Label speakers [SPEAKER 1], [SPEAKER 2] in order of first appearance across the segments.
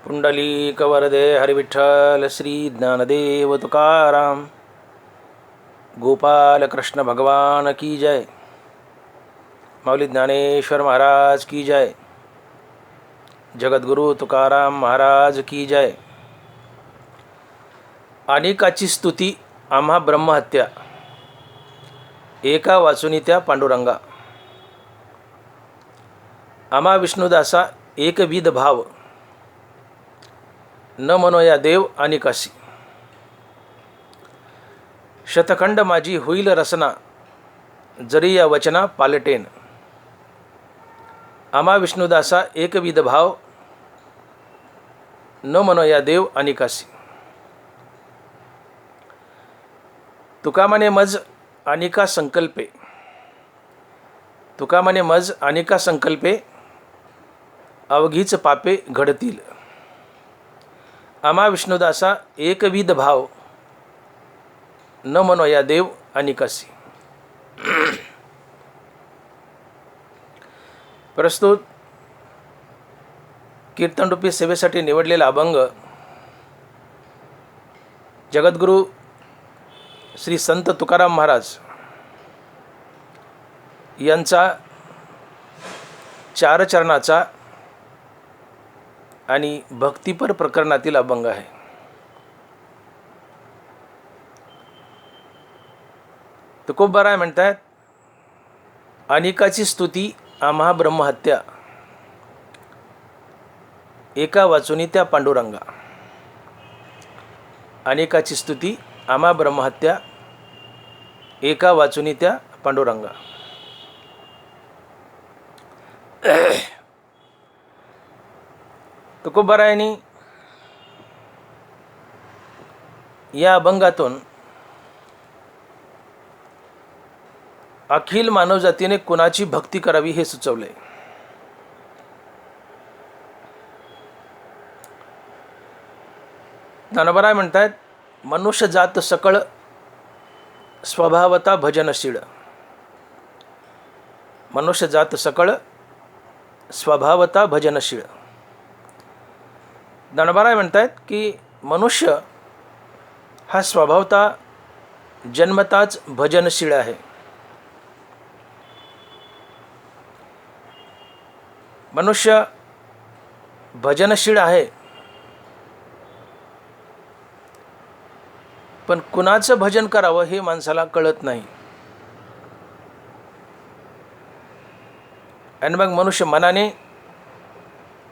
[SPEAKER 1] पुंडलीकवरदे हरिविठ्ठल श्री ज्ञानदेव तुकाराम गोपाल कृष्ण भगवान की जय। माऊली ज्ञानेश्वर महाराज की जय। जगद्गुरु तुकाराम महाराज की जय। अनेकाची स्तुती आम्हा ब्रह्महत्या, एका वाचुनी त्या पांडुरंगा। आम्हा विष्णुदासा एकविध भाव, न मनोया देव अनेकासी। शतखंड माझी होईल रसना, जरी या वचना पालटेन। आम्हा विष्णुदासा एकविध भाव, न मनोया देव अनेकासी। तुका म्हणे मज अनेका संकल्पे, तुका म्हणे मज अनेका संकल्पे, अवघीच पापे घडतील। आम्हा विष्णुदासा एकविध भाव, न मनोया देव अनेकासी। प्रस्तुत कीर्तनरूपी सेवेसाठी निवडलेला अभंग जगद्गुरु श्री संत तुकाराम महाराज यांचा चार चरणाचा आणि भक्तिपर प्रकरणातील अभंग आहे। तुकोबाराय म्हणतात, अनेकाची स्तुती आम्हा ब्रह्महत्या, एका वाचुनी त्या पांडुरंगा। अनेकाची स्तुती आम्हा ब्रह्महत्या, एका वाचुनी त्या पांडुरंगा। तुकोबारायांनी या अभंगातून अखिल मानवजातीने कुणाची भक्ती करावी हे सुचवले। ज्ञानोबराय म्हणतात, मनुष्य जात सकळ स्वभावता भजनशीळ। मनुष्य जात सकळ स्वभावता भजनशीळ। ज्ञानोबराय म्हणतात की मनुष्य हा स्वभावता जन्मताच भजनशीळ आहे। मनुष्य भजनशील आहे, पण कुणाचं भजन करावं हे माणसाला कळत नाही। आणि मग मनुष्य मनाने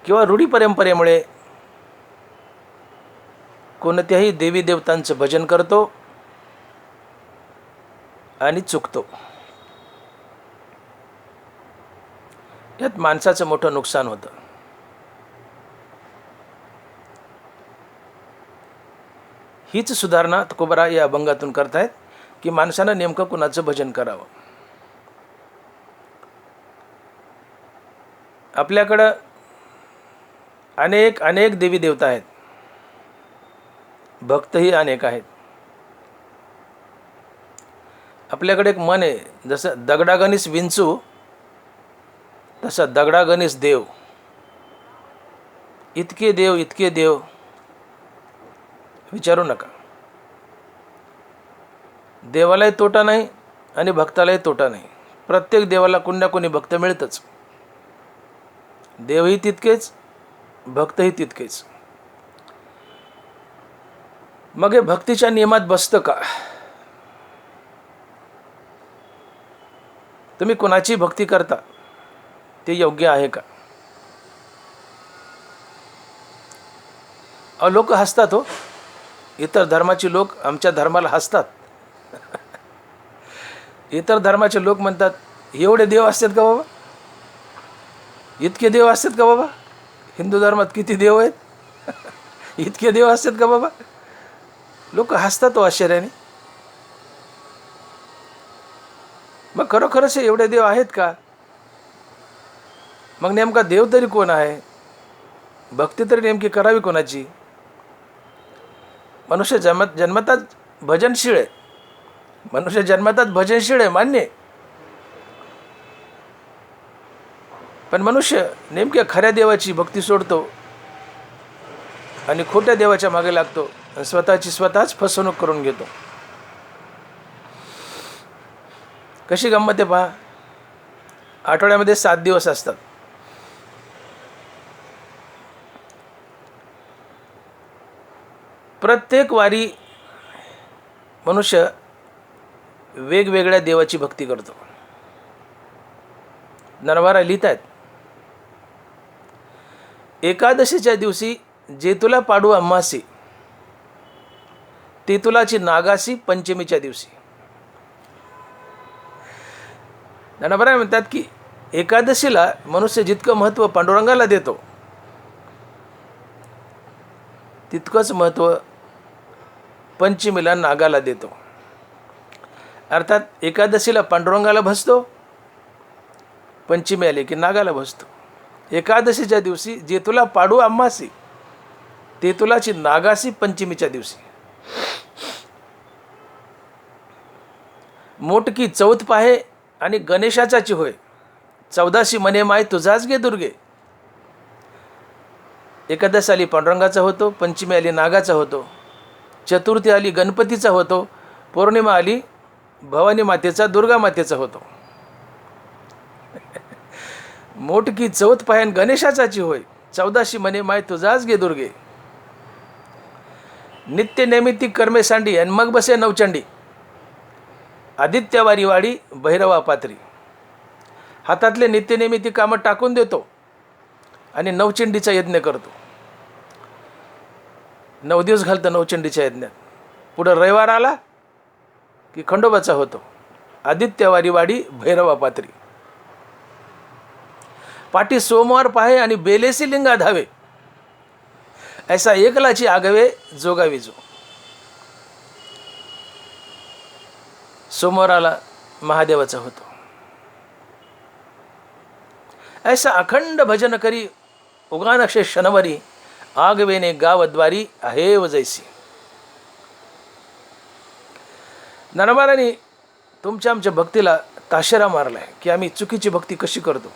[SPEAKER 1] किंवा रूढी परंपरेमुळे कोणत्याही देवी देवतांचं भजन करतो आणि चुकतो। यात माणसाचं मोठं नुकसान होतं। हीच सुधारणा तुकोबरा या अभंगातून करतायत की माणसानं नेमकं कुणाचं भजन करावं। आपल्याकडं अनेक अनेक देवी देवता आहेत, भक्तही अनेक आहेत। आपल्याकडे एक मन आहे, जसं दगडागणीस विंचू तसं दगडागणीस देव। इतके देव इतके देव विचारू नका। देवालाही तोटा नाही आणि भक्तालाही तोटा नाही। प्रत्येक देवाला कोण कोणी भक्त मिळतच। देवही तितकेच, भक्तही तितकेच। मग हे भक्तीच्या नियमात बसतं का? तुम्ही कोणाची भक्ती करता ते योग्य आहे का? लोक हसतात हो, इतर धर्माचे लोक आमच्या धर्माला हसतात। इतर धर्माचे लोक म्हणतात, एवढे देव असतात का बाबा? इतके देव असतात का बाबा? हिंदू धर्मात किती देव आहेत? इतके देव असतात का बाबा? लोक हसतात हो आश्चर्याने। मग खरोखरच एवढे देव आहेत का? मग नेमका देव तरी कोण आहे? भक्ती तरी नेमकी करावी कोणाची? मनुष्य जन्मतात भजनशीळ आहे। मनुष्य जन्मतात भजनशीळ आहे, मान्य। पण मनुष्य नेमक्या खऱ्या देवाची भक्ती सोडतो आणि खोट्या देवाच्या मागे लागतो आणि स्वतःची स्वतःच फसवणूक करून घेतो. कशी गंमत आहे पहा. आठवड्यामध्ये 7 दिवस असतात. प्रत्येक वारी मनुष्य वेगवेगळ्या देवाची भक्ती करतो. नरवारा लिहित आहेत, एकादशीच्या दिवशी जे तुला पाडू अमासी, ते तुलाची नागासी पंचमीच्या दिवशी. नरवारा म्हणतात की एकादशीला मनुष्य जितकं महत्त्व पांडुरंगाला देतो तितकंच महत्त्व पंचमीला नागाला देतो. अर्थात एकादशीला पांडुरंगाला भजतो, पंचमी आली की नागाला भजतो. एकादशीच्या दिवशी जे तुला पाडू अमासी, ते तुलाची नागासी पंचमीच्या दिवशी. मोटकी चौथ पाहे आणि गणेशाचाची होय, 14शी मने माय तुझाच गे दुर्गे. एकादश आली पांडुरंगाचा होतो, पंचमी आली नागाचा होतो, चतुर्थी आली गणपतीचा होतो, पौर्णिमा आली भवानी मातेचा, दुर्गा मातेचा होतो. मोटकी चौथ पाहे आणि गणेशाचाची होय, 14शी मने माय तुझाच गे दुर्गे. नित्य नैमित्तिक कर्मे सांडी आणि मग बसे नवचंडी. आदित्यवारी वाडी भैरवा पात्री. हातातले नित्यनेमित्तिक कामं टाकून देतो आणि नवचंडीचा यज्ञ करतो. 9 दिवस घालतं नवचंडीच्या यज्ञात. पुढं रविवार आला की खंडोबाचा होतो. आदित्यवारी वाडी भैरवा पात्री. पाठी सोमवार पाहे आणि बेलेसी लिंगा धावे, ऐसा एकलाची आगवे जोगावी जो. सोमवाराला महादेवाचा होतो. ऐसा अखंड भजन करी उगानक्षे शनवरी, आगवेने गावद्वारी आहेव जैसी. नरवाराने तुमच्या आमच्या भक्तीला ताशेरा मारलाय की आम्ही चुकीची भक्ती कशी करतो.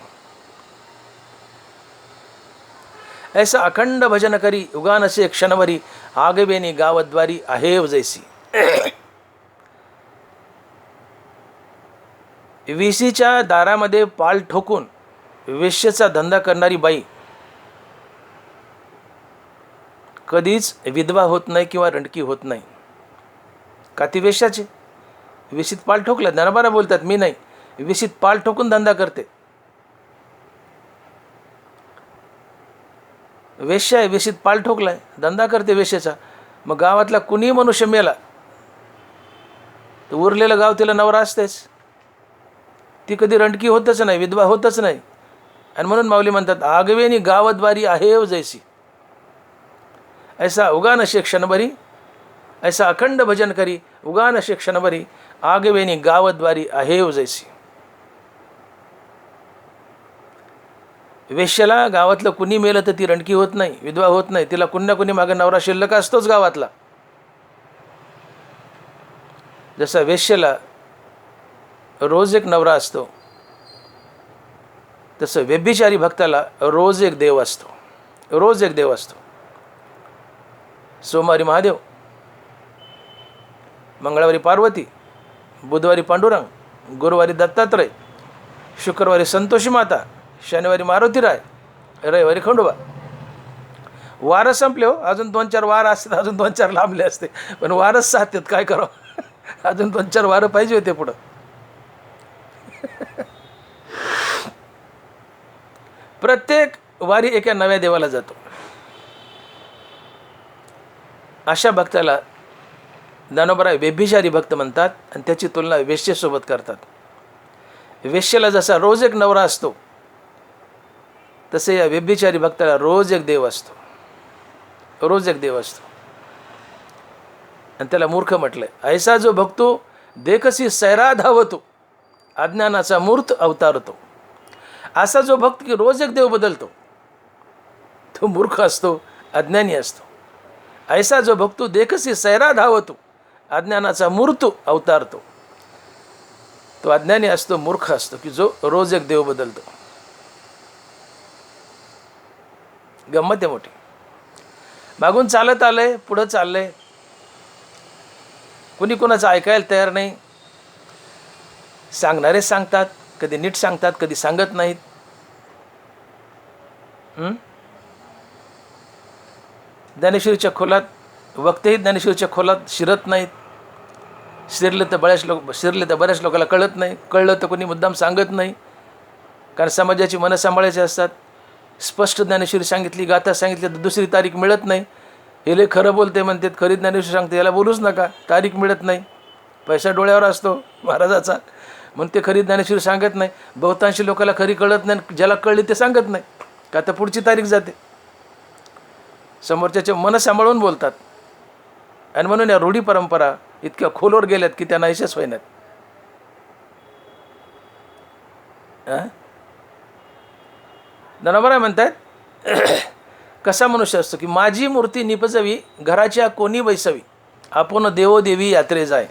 [SPEAKER 1] ऐसा अखंड भजन करी उगानसे क्षणवरी, आगवेने गावद्वारी आहेव जैसी. विशीच्या दारामध्ये पाल ठोकून वेश्येचा धंदा करणारी बाई कधीच विधवा होत नाही किंवा रंडकी होत नाही. का ती वेश्याचे? वेशीत पाल ठोकला. नरवारा बोलतात मी नाही, वेशीत पाल ठोकून धंदा करते. वेश्या आहे, वेशीत पाल ठोकलाय, धंदा करते वेश्याचा. मग गावातला कुणीही मनुष्य मेला तर उरलेलं गाव तिला नवरा असतेच. ती कधी रंडकी होतच नाही, विधवा होतच नाही. आणि म्हणून माऊली म्हणतात आगवेनी गावद्वारी आहेव जैसी. ऐसा उगानशे क्षणभरी, ऐसा अखंड भजन करी उगानशे क्षणभरी, आगवेनी गावद्वारी आहेव जैसी. वेश्याला गावातलं कुणी मेलं तर ती रंडकी होत नाही, विधवा होत नाही. तिला कुणी ना कुणी मागं नवरा शिल्लक असतोच गावातला. जसा वेश्याला रोज एक नवरा असतो, तसं व्यभिचारी भक्ताला रोज एक देव असतो. रोज एक देव असतो. सोमवारी महादेव, मंगळवारी पार्वती, बुधवारी पांडुरंग, गुरुवारी दत्तात्रय, शुक्रवारी संतोषी माता, शनिवारी मारुतीराय, रविवारी खंडोबा. वारं संपले हो. अजून 2-4 वार असतात, अजून 2-4 लांबले असते, पण वारच साधतात. काय करावं, अजून 2-4 वारं पाहिजे होते पुढं. प्रत्येक वारी एका नव्या देवाला जातो. अशा भक्ताला ज्ञानोबा व्यभिचारी भक्त म्हणतात आणि त्याची तुलना वेश्येसोबत करतात. वेश्येला जसा रोज एक नवरा असतो तसे या व्यभिचारी भक्ताला रोज एक देव असतो. रोज एक देव असतो. आणि त्याला मूर्ख म्हटलंय. ऐसा जो भक्तो देखसी सैरा धावतो, अज्ञानाचा मूर्त अवतारतो. असा जो भक्त की रोज एक देव बदलतो तो मूर्ख असतो, अज्ञानी असतो. ऐसा जो भक्तो देखसी सैरा धावतो, अज्ञानाचा मूर्त अवतारतो. तो अज्ञानी असतो, मूर्ख असतो की जो रोज एक देव बदलतो. गंमत आहे मोठी. मागून चालत आलंय, पुढं चाललंय, कुणी कोणाचं ऐकायला तयार नाही. सांगणारे सांगतात, कधी नीट सांगतात, कधी सांगत नाहीत. ज्ञानेश्वरीच्या खोलात वक्तेही ज्ञानेश्वरीच्या खोलात शिरत नाहीत. शिरले तर बऱ्याच लोकांना कळत नाही, कळलं तर कोणी मुद्दाम सांगत नाही, कारण समाजाची मनं सांभाळायची असतात. स्पष्ट ज्ञानेश्वरी सांगितली, गाथा सांगितली तर दुसरी तारीख मिळत नाही. हे लय खरं बोलते म्हणतात, खरी ज्ञानेश्वरी सांगते, याला बोलूच नका, तारीख मिळत नाही. पैसा डोळ्यावर असतो महाराजाचा, म्हणून ते खरी ज्ञानेश्वरी सांगत नाही. बहुतांशी लोकांना खरी कळत नाही, ज्याला कळली ते सांगत नाही, का तर पुढची तारीख जाते. समोरच्याचे मनं सांभाळून बोलतात, आणि म्हणून या रूढी परंपरा इतक्या खोलवर गेल्यात की त्या नाहीशाच होईनात. नरबरा म्हणतात कसा मनुष्य असतो की माझी मूर्ती निपजवी, घराच्या कोणी बैसवी, आपण देवोदेवी यात्रे जाय.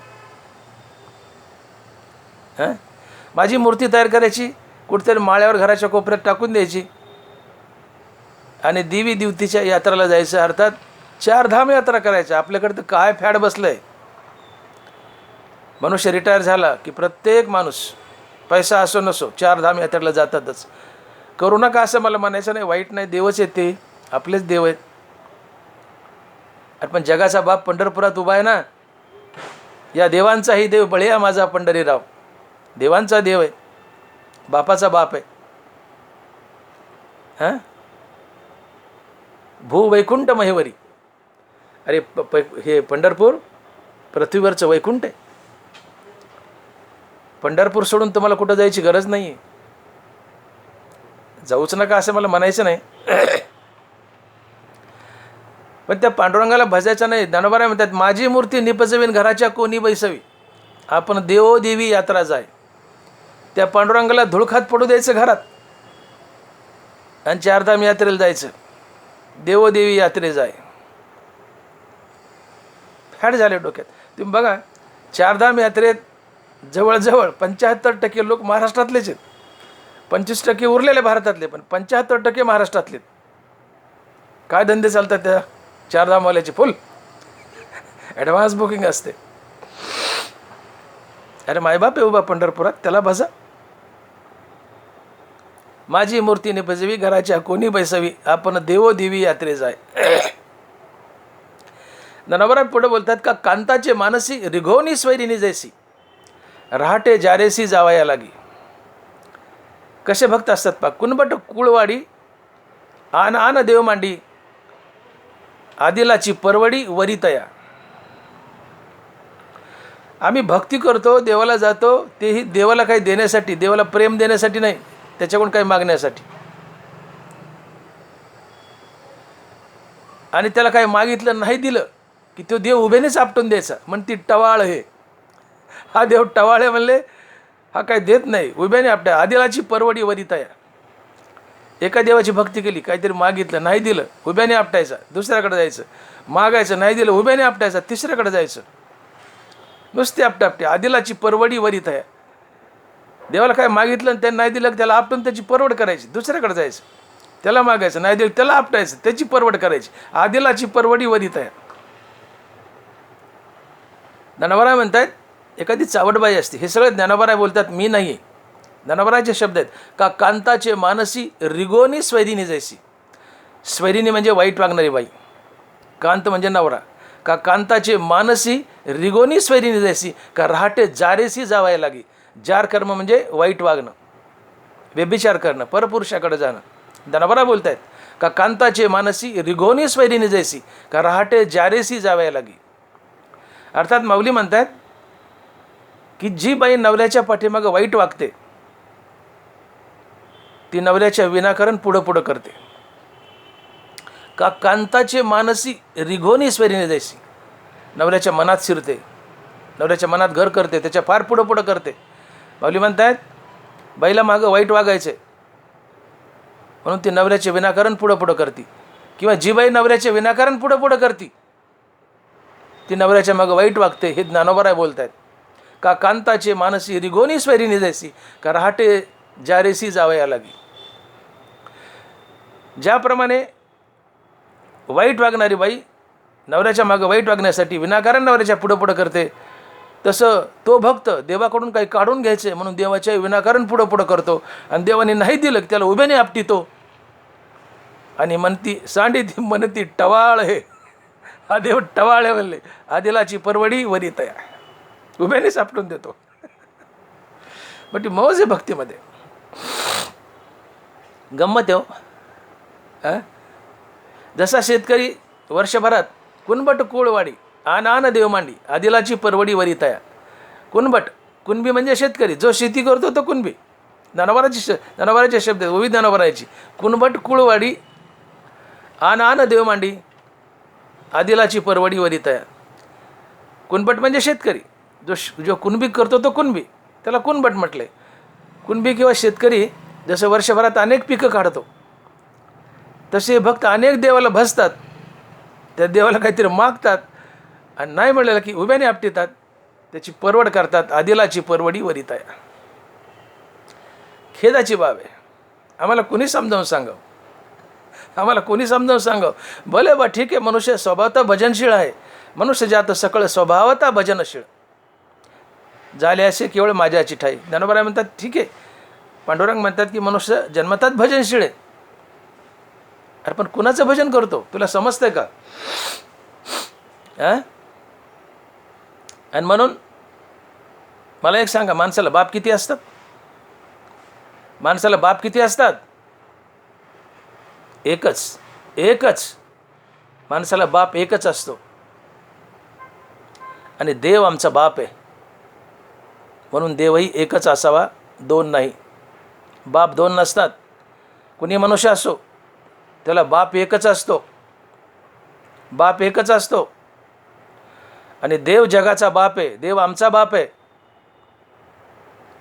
[SPEAKER 1] माझी मूर्ती तयार करायची, कुठेतरी माळ्यावर घराच्या कोपऱ्यात टाकून द्यायची, आणि देवी देवतीच्या यात्राला जायचं. अर्थात 4 धाम यात्रा करायच्या. आपल्याकडे तर काय फॅड बसलंय. मनुष्य रिटायर झाला की प्रत्येक माणूस पैसा असो नसो 4 धाम यात्रेला जातातच. करू नका असं मला म्हणायचं नाही, वाईट नाही, देवच आहेत ते, आपलेच देव आहेत. पण जगाचा बाप पंढरपुरात उभा आहे ना, या देवांचाही देव बळीया माझा पंढरीराव. देवांचा देव आहे, बापाचा बाप आहे. भू वैकुंठ महेवरी. अरे हे पंढरपूर पृथ्वीवरचं वैकुंठ आहे. पंढरपूर सोडून तुम्हाला कुठं जायची गरज नाही आहे. जाऊच नका असं मला म्हणायचं नाही, पण त्या पांडुरंगाला भजायचं नाही. ज्ञानोबा म्हणतात माझी मूर्ती निपजवीन, घराच्या कोणी बैसवी, आपण देवोदेवी यात्रा जाय. त्या पांडुरंगाला धुळखात पडू द्यायचं घरात, आणि 4 धाम यात्रेला जायचं, देवोदेवी यात्रे जाय. फॅड झाले डोक्यात. तुम्ही बघा 4 धाम यात्रेत जवळजवळ 75% लोक महाराष्ट्रातलेच आहेत. 25% उरलेले भारतातले, पण 75% महाराष्ट्रातले. काय धंदे चालतात त्या 4 धामवाल्याचे? फुल ॲडव्हान्स बुकिंग असते. अरे मायबाप आहे उभा पंढरपुरात, त्याला भजा. माझी मूर्ती निपजवी, घराच्या कोणी बैसवी, आपण देवोदेवी यात्रे जाय. नवरा पुढे बोलतात का कांताचे मानसी, रिघोनी स्वैरिनी जैसी, रहाटे जारेसी जावया लागी. कसे भक्त असतात पा. कुणबट कुळवाडी, आन आन देव मांडी, आदिलाची परवडी वरितया. आम्ही भक्ती करतो, देवाला जातो, तेही देवाला काही देण्यासाठी, देवाला प्रेम देण्यासाठी नाही, त्याच्याकडून काही मागण्यासाठी. आणि त्याला काही मागितलं नाही दिलं की तो देव उभेनेच आपटून द्यायचा. म्हणती टवाळ हे, हा देव टवाळ आहे म्हणले, हा काय देत नाही, उभ्याने आपट्या. आदिलाची परवडी वरितया. एका देवाची भक्ती केली, काहीतरी मागितलं नाही दिलं, उभ्याने आपटायचा, दुसऱ्याकडे जायचं. मागायचं नाही दिलं, उभ्याने आपटायचा, तिसऱ्याकडे जायचं. नुसते आपटे. आदिलाची परवडी वरितया. देवाला काय मागितलं आणि त्याने नाही दिलं, त्याला आपटून त्याची परवड करायची, दुसऱ्याकडे जायचं. त्याला मागायचं नाही दिलं, त्याला आपटायचं, त्याची परवड करायची. आदिलाची परवडी वरितया. ज्ञानोबा म्हणतात एखादी चावटबाई असते, हे सगळं ज्ञानोबा बोलतात, मी नाही आहे. ज्ञानोबाचे शब्द आहेत का कांताचे मानसी, रिगोनी स्वैरिनी जैसी. स्वैरिनी म्हणजे वाईट वागणारी बाई, कांत म्हणजे नवरा. का कांताचे मानसी, रिगोनी स्वैरिनी जैसी, का रहाटे जारेसी जावाय लागी. जार कर्म म्हणजे वाईट वागणं, व्यभिचार करणं, परपुरुषाकडे जाणं. ज्ञानोबा बोलत आहेत का कांताचे मानसी, रिगोनी स्वैरिनी जैसी, का रहाटे जारेसी जावाय लागी. अर्थात माऊली म्हणतात की जी बाई नवऱ्याच्या पाठीमागं वाईट वागते, ती नवऱ्याच्या विनाकारण पुढं करते. का कांताचे मानसी, रिघोनी स्वैरिनी जैसी. नवऱ्याच्या मनात शिरते, नवऱ्याच्या मनात घर करते, त्याच्या फार पुढं करते. माऊली म्हणतात बाईला मागं वाईट वागायचे म्हणून ती नवऱ्याचे विनाकारण पुढं करते. किंवा जी बाई नवऱ्याचे विनाकारण पुढं करते, ती नवऱ्याच्या मागं वाईट वागते. हे ज्ञानोबा बोलत आहेत का कांताचे मानसी, रिघोनी स्वैरिनी जैसी, का रहाटे जारेसी जावया लागी. ज्याप्रमाणे वाईट वागणारी बाई नवऱ्याच्या मागं वाईट वागण्यासाठी विनाकारण नवऱ्याच्या पुढं पुढं करते, तसं तो भक्त देवाकडून काही काढून घ्यायचे म्हणून देवाच्या विनाकारण पुढं पुढं करतो आणि देवाने नाही दिलं की त्याला उभ्याने आपटितो आणि म्हणती सांडी ती म्हणती टवाळ हे, हा देव टवाळ आहे म्हणले, आदिलाची परवडी वरी तया, उभ्यानेच आपटून देतो. पण ती मौज आहे भक्तीमध्ये. गंमत आहे हो. जसा शेतकरी वर्षभरात कुणबट कुळवाडी आन आन देव मांडी आदिलाची परवडी वरी तया. कुणबट, कुणबी म्हणजे शेतकरी, जो शेती करतो तो कुणबी. जनावराचे शब्द आहेत, विविध जनावरांची. कुणबट कुळवाडी आन आन देव मांडी आदिलाची परवडी वरी तया. कुणबट म्हणजे शेतकरी, जो कुणबी करतो तो कुणबी, त्याला कुणबट म्हटले. कुणबी किंवा शेतकरी जसं वर्षभरात अनेक पिकं काढतो, तसे भक्त अनेक देवाला भजतात, त्या देवाला काहीतरी मागतात आणि नाही म्हणलेलं की उभ्याने आपटितात, त्याची परवड करतात. आदिलाची परवडी वरी तया. खेदाची बाब आहे. आम्हाला कोणी समजावून सांगावं, आम्हाला कोणी समजावून सांगावं. भले बा ठीक आहे, मनुष्य स्वभावता भजनशीळ आहे, मनुष्य जात सकळ स्वभावता भजनशीळ झाले असे केवळ माझ्याची ठाई. ज्ञानोबा म्हणतात ठीक आहे, पांडुरंग म्हणतात की मनुष्य जन्मतात भजनशीळ आहे. अरे पण कुणाचं भजन करतो तुला समजतंय का? आणि म्हणून मला एक सांगा, माणसाला बाप किती असतात? माणसाला बाप किती असतात? एकच, एकच. माणसाला बाप एकच असतो आणि देव आमचा बाप आहे, म्हणून देवही एकच असावा, दोन नाही. बाप दोन नसतात. कुणी मनुष्य असो त्याला बाप एकच असतो, बाप एकच असतो. आणि देव जगाचा बाप आहे, देव आमचा बाप आहे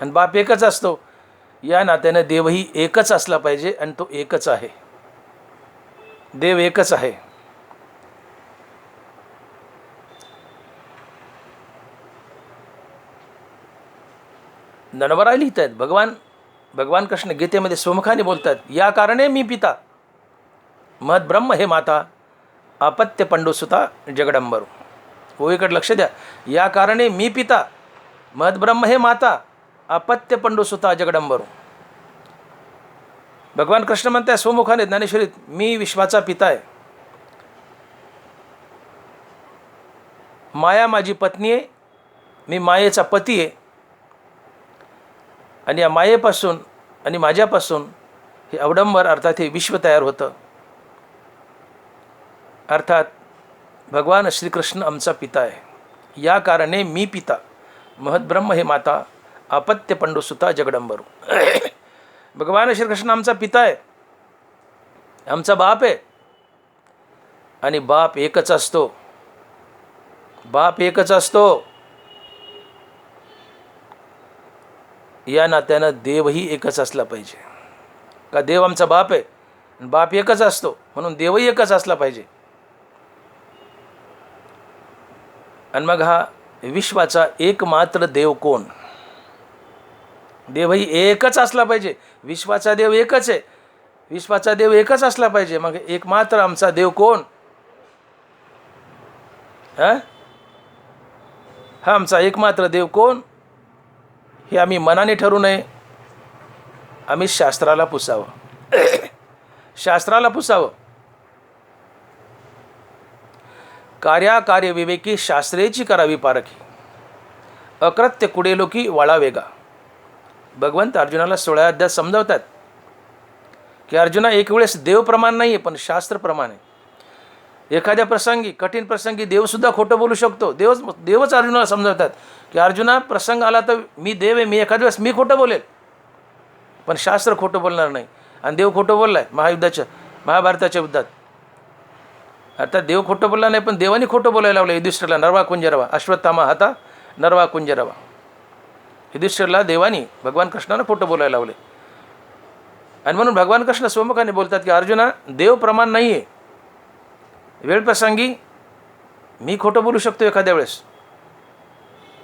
[SPEAKER 1] आणि बाप एकच असतो. या नात्याने देवही एकच असला पाहिजे आणि तो एकच आहे. देव एकच आहे. नरवरा लिहित आहेत भगवान कृष्ण गीतेमध्ये स्वमुखाने बोलतात, या कारणे मी पिता महत ब्रह्म हे माता आपत्य पंडुसुता जगडंबरू. ओळीकडे लक्ष द्या. या कारणे मी पिता महत ब्रह्म हे माता आपत्य पंडुसुता जगडंबरू. भगवान कृष्ण म्हणतात स्वमुखाने ज्ञानेश्वरीत, मी विश्वाचा पिता आहे, माया माझी पत्नी आहे, मी मायेचा पती आहे आणि या मायेपासून आणि माझ्यापासून हे अवडंबर अर्थात हे विश्व तयार होतं. अर्थात भगवान श्रीकृष्ण आमचा पिता आहे. या कारणे मी पिता महत ब्रह्म हे माता आपत्य पंडुसुता जगडंबरू. भगवान श्रीकृष्ण आमचा पिता आहे, आमचा बाप आहे आणि बाप एकच असतो, बाप एकच असतो. या नात्यानं देवही एकच असला पाहिजे. का देव आमचा बाप आहे आणि बाप एकच असतो म्हणून देवही एकच असला पाहिजे. आणि मग हा विश्वाचा एकमात्र देव कोण? देवही एकच असला पाहिजे. विश्वाचा देव एकच आहे, विश्वाचा देव एकच असला पाहिजे. मग एकमात्र आमचा देव कोण? हा आमचा एकमात्र देव कोण हे आम्ही मनाने ठरू नये, आम्ही शास्त्राला पुसावं. शास्त्राला पुसावं. कार्याकार्य विवेकी शास्त्रेची करावी पारखी, अकृत्य कुडेलोकी वाळा वेगा. भगवंत अर्जुनाला 16 अध्याय समजावतात की अर्जुना, एक वेळेस देव प्रमाण नाही आहे पण शास्त्र प्रमाण आहे. एखाद्या प्रसंगी, कठीण प्रसंगी देवसुद्धा खोटं बोलू शकतो. देवच अर्जुनाला समजावतात की अर्जुना, प्रसंग आला तर मी देव आहे, मी एखाद्या वेळेस मी खोटं बोलेल पण शास्त्र खोटं बोलणार नाही. आणि देव खोटं बोलला आहे महाभारताच्या युद्धात. अर्थात देव खोटं बोलला नाही पण देवानी खोटं बोलायला लावलं युधिष्ठिरला. नरवा कुंजरवा अश्वत्थामा हाता नरवा कुंजरवा. युधिष्ठिरला देवानी भगवान कृष्णाला खोटं बोलायला लावले. आणि म्हणून भगवान कृष्ण स्वमुखाने बोलतात की अर्जुना, देव प्रमाण नाही आहे. वेळ प्रसंगी मी खोटं बोलू शकतो एखाद्या वेळेस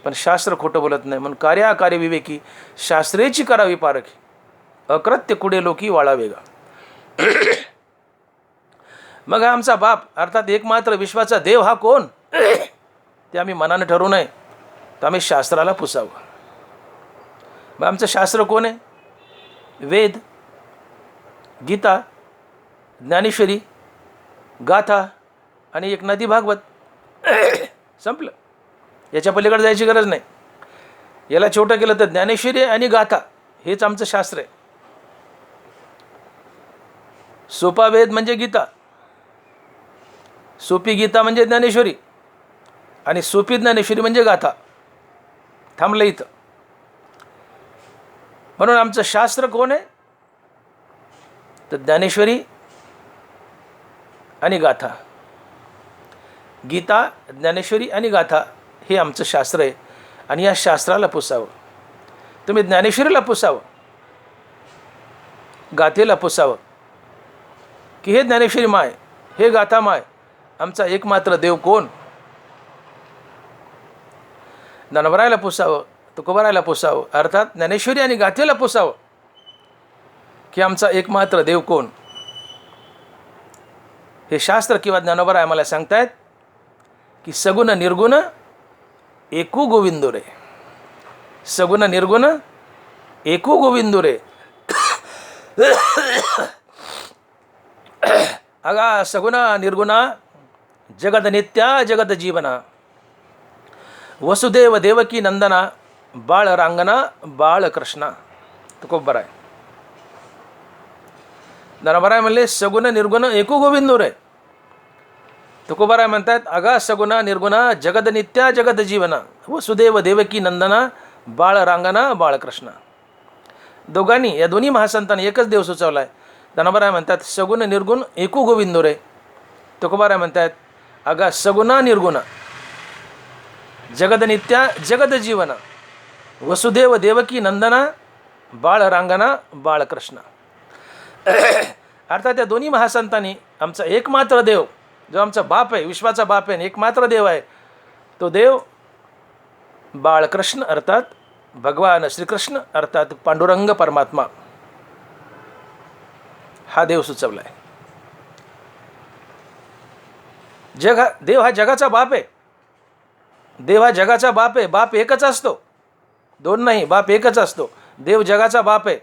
[SPEAKER 1] पण शास्त्र खोटं बोलत नाही. म्हणून कार्याकार्य विवेकी शास्त्रेची करावी पारखी, अकृत्य कुडेलोकी वाळा वेगा. मग हा आमचा बाप अर्थात एकमात्र विश्वाचा देव हा कोण ते आम्ही मनानं ठरवू नये, तर आम्ही शास्त्राला पुसावं. मग आमचं शास्त्र कोण आहे? वेद, गीता, ज्ञानेश्वरी, गाथा आणि एक नदी भागवत. संपलं. याच्या पलीकडे जायची गरज नाही. याला छोटं केलं तर ज्ञानेश्वरी आणि गाथा हेच आमचं शास्त्र आहे. सोपा वेद म्हणजे गीता, सोपी गीता म्हणजे ज्ञानेश्वरी आणि सोपी ज्ञानेश्वरी म्हणजे गाथा. थांबलं इथं. म्हणून आमचं शास्त्र कोण आहे? तर ज्ञानेश्वरी आणि गाथा. गीता, ज्ञानेश्वरी आणि गाथा हे आमचं शास्त्र आहे. आणि या शास्त्राला पुसावं. तुम्ही ज्ञानेश्वरीला पुसावं, गाथेला पुसावं की हे ज्ञानेश्वरी माय, हे गाथा माय, आमचा एकमात्र देव कोण? ज्ञानोबरायला पुसावं, तुकोबारायला पुसावं, अर्थात ज्ञानेश्वरी आणि गाथेला पुसावं की आमचा एकमात्र देव कोण? हे शास्त्र किंवा ज्ञानोबराय आम्हाला सांगतायत की सगुण निर्गुण एकू गोविंदो रे. सगुण निर्गुण एकू गोविंदो रे. अगा सगुण निर्गुणा जगद नित्या जगद जीवना वसुदेव देवकी नंदना बाळ रांगना बाळ कृष्णा. तुकोबराय. ज्ञानोबराय म्हणले सगुण निर्गुण एकू गोविंदो रे. तुकोबाराय म्हणतात अगा सगुणा निर्गुणा जगद नित्या जगद जीवना वसुदेव देवकी नंदना बाळ रांगना बाळकृष्ण. दोघांनी, या दोन्ही महासंतांनी एकच देव सुचवला आहे. ज्ञानोबराय म्हणतात सगुण निर्गुण एकू गोविंदो रे. तुकोबाराय म्हणतात अगा सगुणा निर्गुणा जगद नित्या जगद जीवना वसुदेव देवकी नंदना बाळ रांगना बाळकृष्ण. अर्थात त्या दोन्ही महासंतांनी आमचा एकमात्र देव, जो आमचा बाप आहे, विश्वाचा बाप आहे, एकमात्र देव आहे, तो देव बाळकृष्ण अर्थात भगवान श्रीकृष्ण अर्थात पांडुरंग परमात्मा हा देव सुचवला आहे. देव हा जगाचा बाप आहे. देव हा जगाचा बाप आहे. बाप एकच असतो, दोन नाही, बाप एकच असतो. देव जगाचा बाप आहे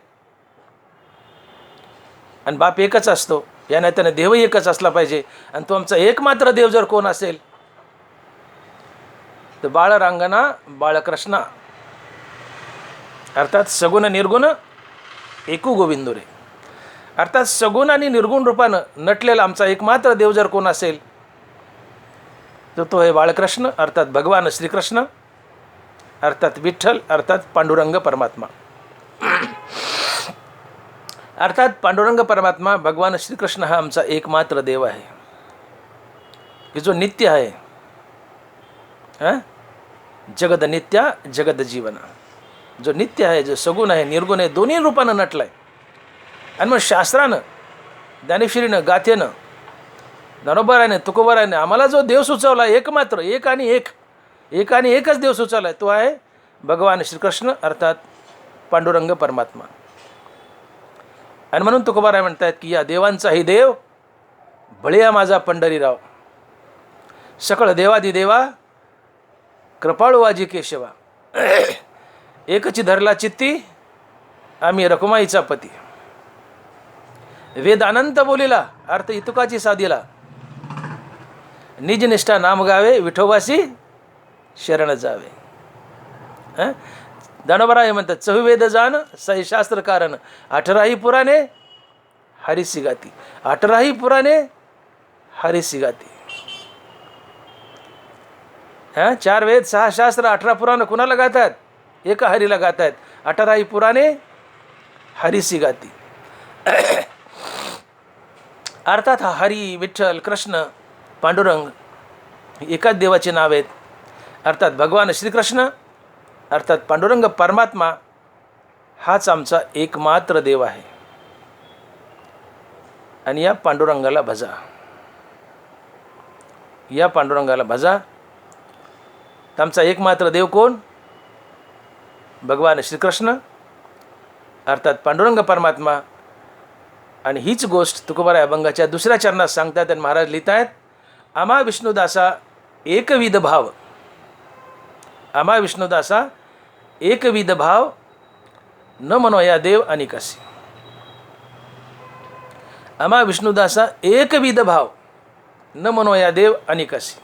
[SPEAKER 1] आणि बाप एकच असतो. या नात्याने देवही एकच असला पाहिजे. आणि तो आमचा एकमात्र देव जर कोण असेल तर बाळ रांगना बाळकृष्णा अर्थात सगुण निर्गुण एकू गोविंदो रे. अर्थात सगुण आणि निर्गुण रूपानं नटलेला आमचा एकमात्र देव जर कोण असेल तर तो आहे बाळकृष्ण अर्थात भगवान श्रीकृष्ण अर्थात विठ्ठल अर्थात पांडुरंग परमात्मा. अर्थात पांडुरंग परमात्मा भगवान श्रीकृष्ण हा आमचा एकमात्र देव आहे की जो नित्य आहे. जगद नित्या जगद जीवना, जो नित्य आहे, जो सगुण आहे, निर्गुण आहे, दोन्ही रूपानं नटला आहे. आणि मग शास्त्रानं, ज्ञानेश्वरीनं, गाथेनं, ज्ञानोबरायने, तुकोबारायने आम्हाला जो देव सुचवला एकमात्र, एक आणि एकच देव सुचवला आहे, तो आहे भगवान श्रीकृष्ण अर्थात पांडुरंग परमात्मा. आणि म्हणून तुकोबाराय म्हणतात की या देवांचाही देव बळीया माझा पंढरीराव, सकळ देवादिदेवा कृपाळू वाजी केशवा, एकची धरला चित्ती आम्ही रखुमाईचा पती. वेद अनंत बोलिला अर्थ इतुकाची साधीला, निजनिष्ठा नाम गावे विठोबासी शरण जावे. ज्ञानोबराय म्हणतात चहुवेद जान सही शास्त्र कारण 18ही पुराणे हरिसी गाती. 18ही पुराणे हरिसी गाती. 4 वेद 6 शास्त्र 18 पुराण कुणाला गातात? एका हरीला गातात. 18ही पुराणे हरिसी गाती. अर्थात हा हरी, विठ्ठल, कृष्ण, पांडुरंग एकाच देवाचे नाव आहेत. अर्थात भगवान श्रीकृष्ण अर्थात पांडुरंग परमात्मा हाच आमचा एकमात्र देव आहे. आणि या पांडुरंगाला भजा, या पांडुरंगाला भजा. आमचा एकमात्र देव कोण? भगवान श्रीकृष्ण अर्थात पांडुरंग परमात्मा. आणि हीच गोष्ट तुकोबाराय अभंगाच्या दुसऱ्या चरणात सांगतात आणि महाराज लिहितायत, आम्हा विष्णुदासा एकविध भाव, आम्हा विष्णुदासा एकविध भाव, न मनोया देव अनिकासी. आम्हा विष्णुदासा एकविध भाव, न मनोया देव अनिकासी.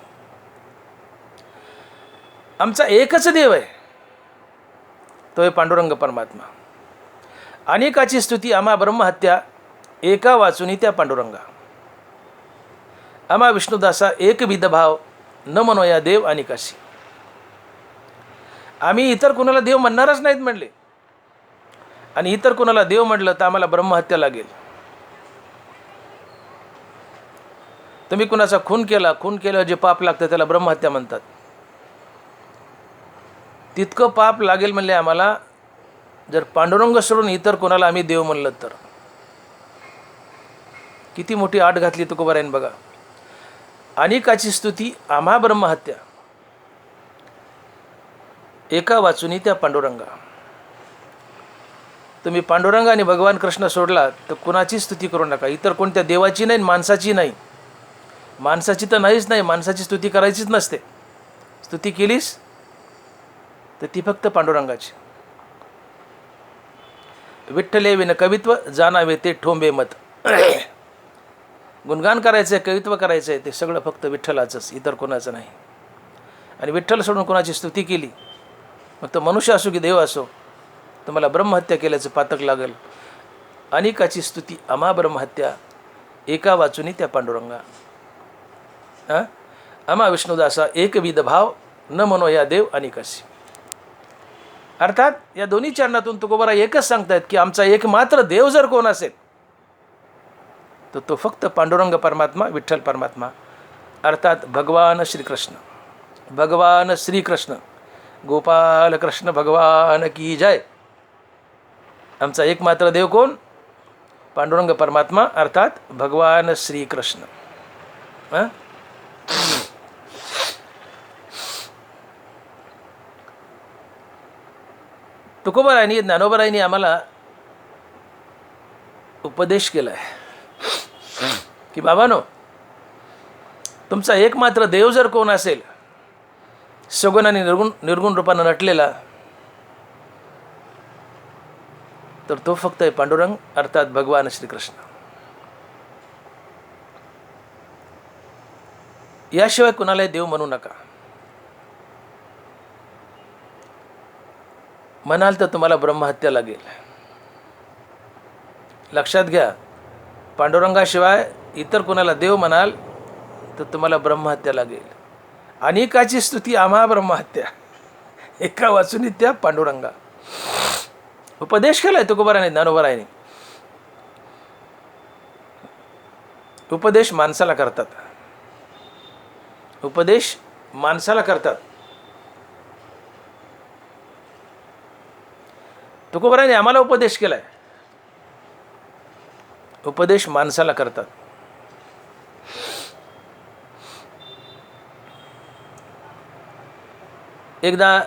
[SPEAKER 1] आमचा एकच देव आहे, तो आहे पांडुरंग परमात्मा. अनेकाची स्तुती आम्हा ब्रह्महत्या, एका वाचुनी त्या पांडुरंगा. आम्हा विष्णुदासा एकविध भाव, न मनोया देव अनिकासी. आम्ही इतर कुणाला देव म्हणणारच नाहीत म्हणले, आणि इतर कुणाला देव म्हटलं तर आम्हाला ब्रह्महत्या लागेल. तुम्ही कुणाचा खून केलं जे पाप लागतं त्याला ब्रह्महत्या म्हणतात. तितकं पाप लागेल म्हणले आम्हाला जर पांडुरंग सोडून इतर कोणाला आम्ही देव म्हणलं तर. किती मोठी आट घातली तुकोबारायन बघा. अनेकाची स्तुती आम्हा ब्रह्महत्या, एका वाचुनी त्या पांडुरंगा. तुम्ही पांडुरंग आणि भगवान कृष्ण सोडला तर कुणाची स्तुती करू नका. इतर कोणत्या देवाची नाही, माणसाची नाही. माणसाची तर नाहीच नाही, माणसाची स्तुती करायचीच नसते. स्तुती केलीस तर ती फक्त पांडुरंगाची. विठ्ठले विन कवित्व जाणावे ते ठोंबे मत. गुणगान करायचं आहे, कवित्व करायचं आहे, ते सगळं फक्त विठ्ठलाचंच, इतर कोणाचं नाही. आणि विठ्ठल सोडून कोणाची स्तुती केली, मग तो मनुष्य असो की देव असो, तर मला ब्रह्महत्या केल्याचं पातक लागेल. अनेकाची स्तुती आम्हा ब्रह्महत्या, एका वाचुनी त्या पांडुरंगा. आम्हा विष्णुदासा एकविध भाव, न मनोया देव अनेकासी. अर्थात या दोन्ही चरणातून तुकोबाराय एकच सांगतायत की आमचा एकमात्र देव जर कोण असेल तर तो फक्त पांडुरंग परमात्मा, विठ्ठल परमात्मा, अर्थात भगवान श्रीकृष्ण. भगवान श्रीकृष्ण, गोपाल कृष्ण भगवान की जय. आमचा एकमात्र देव कोण? पांडुरंग परमात्मा, अर्थात भगवान श्रीकृष्ण. तुकोबारायांनी, ज्ञानोबारायांनी आम्हाला उपदेश केला आहे की बाबांनो, तुमचा एकमात्र देव जर कोण असेल, सगुण आणि निर्गुण रूपानं नटलेला, तर तो फक्त आहे पांडुरंग, अर्थात भगवान श्रीकृष्ण. याशिवाय कुणालाही देव म्हणू नका. म्हणाल तर तुम्हाला ब्रह्महत्या लागेल. लक्षात घ्या, पांडुरंगाशिवाय इतर कुणाला देव म्हणाल तर तुम्हाला ब्रह्महत्या लागेल. अनेकाची स्तुती आम्हा ब्रह्महत्या, एका वाचुनी त्या पांडुरंगा. उपदेश केलाय तुकोबाराने, ज्ञानोबारायाने. उपदेश माणसाला करतात, उपदेश माणसाला करतात. तुकोबाराने आम्हाला उपदेश केलाय, उपदेश माणसाला करतात. एकदा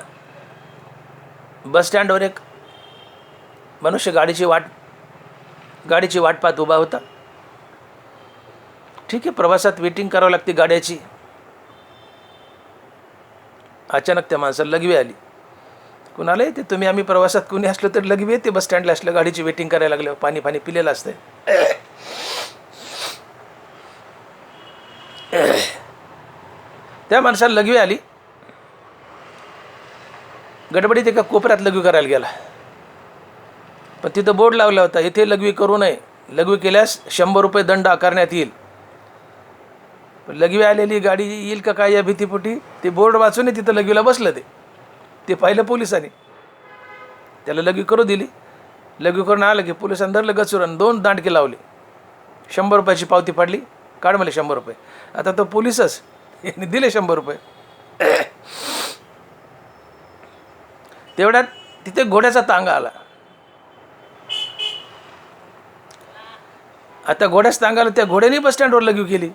[SPEAKER 1] बस स्टँडवर एक मनुष्य गाडीची वाट पाहत उभा होता. ठीक आहे, प्रवासात वेटिंग करावं लागते गाड्याची. अचानक त्या माणसाला लघवी आली. कुणाला ते तुम्ही आम्ही प्रवासात कुणी असलो तर लघवी येते. बस स्टँडला असलं, गाडीची वेटिंग करायला लागलं, पाणी पिलेलं असतं. त्या माणसाला लघवी आली. गडबडीत एका कोपऱ्यात लघवी करायला गेला, पण तिथं बोर्ड लावला होता, इथे लघवी करू नये, लघवी केल्यास 100 रुपये दंड आकारण्यात येईल. लघवी आलेली गाडी येईल का काय या भीतीपोटी ते बोर्ड वाचून तिथं लघवीला बसलं. ते पाहिलं पोलिसांनी, त्याला लघवी करू दिली. लघवी करून आलं की पोलिसांनी धरलं गचुरण, 2 दांडके लावले. 100 रुपयाची पावती पाडली, काढ मला 100 रुपये. आता तो पोलिसच, यांनी दिले 100 रुपये. तेवढ्यात तिथे घोड्याचा तांगा आला. आता घोड्याच तांगाला, त्या घोड्याने बस स्टँडवर लघवी केली.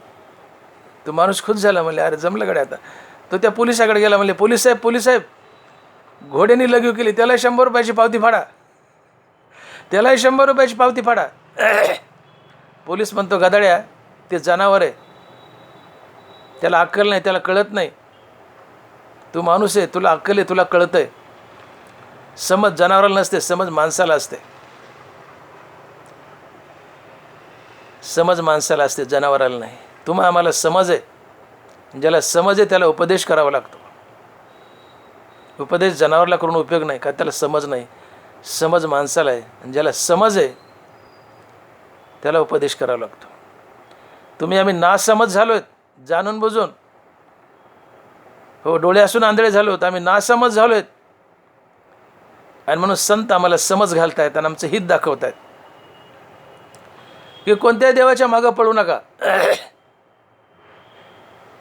[SPEAKER 1] तो माणूस खुश झाला, म्हणले अरे जमलं गड्या. आता तो त्या पोलिसाकडे गेला, म्हणले पोलीस साहेब, घोड्याने लघवी केली, त्याला 100 रुपयाची पावती फाडा, त्यालाही 100 रुपयाची पावती फाडा. पोलीस म्हणतो गधाड्या ते जनावर आहे, त्याला अक्कल नाही, त्याला कळत नाही. तू माणूस आहे, तुला अक्कल आहे, तुला कळत आहे. समज जनावराला नसते, समज माणसाला असते. समज माणसाला असते, जनावराला नाही. तुम्हा आम्हाला समज आहे. ज्याला समज आहे त्याला उपदेश करावा लागतो. उपदेश जनावरला करून उपयोग नाही, का त्याला समज नाही. समज माणसाला आहे, आणि ज्याला समज आहे त्याला उपदेश करावा लागतो. तुम्ही आम्ही नासमज झालो आहेत, जाणून बुजून. हो, डोळे असून आंधळे झालो आहेत, आम्ही नासमज झालो आहेत. आणि म्हणून संत आम्हाला समज घालतायत आणि आमचं हित दाखवतायत की कोणत्याही देवाच्या मागं पळू नका.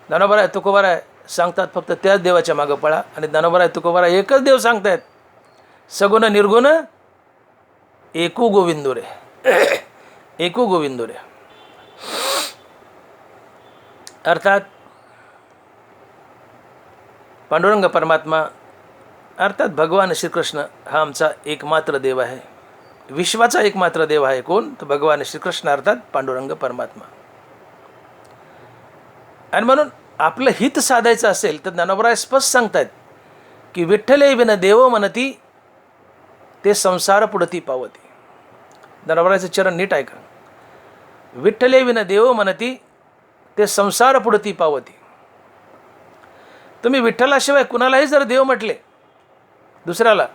[SPEAKER 1] ज्ञानोबा आहे, तुकोबा आहे सांगतात फक्त त्याच देवाच्या मागं पळा. आणि ज्ञानोबा आहे, तुकोबा आहे एकच देव सांगतायत, सगुण निर्गुण एकू गोविंदो रे. एकू गोविंदो रे. अर्थात पांडुरंग परमात्मा अर्थात भगवान श्रीकृष्ण हा आमचा एकमात्र देव आहे. विश्वाचा एकमात्र देव आहे. कोण? तर भगवान श्रीकृष्ण अर्थात पांडुरंग परमात्मा. आणि म्हणून आपलं हित साधायचं असेल तर ज्ञानोबराय स्पष्ट सांगतायत की विठ्ठले विन देव मनती ते संसार पुढती पावती. ज्ञानोबरायचं चरण नीट ऐका. विठ्ठले विन देव मनती ते संसार पुढती पावती. तुम्ही विठ्ठलाशिवाय कुणालाही जर देव म्हटले दुसऱ्याला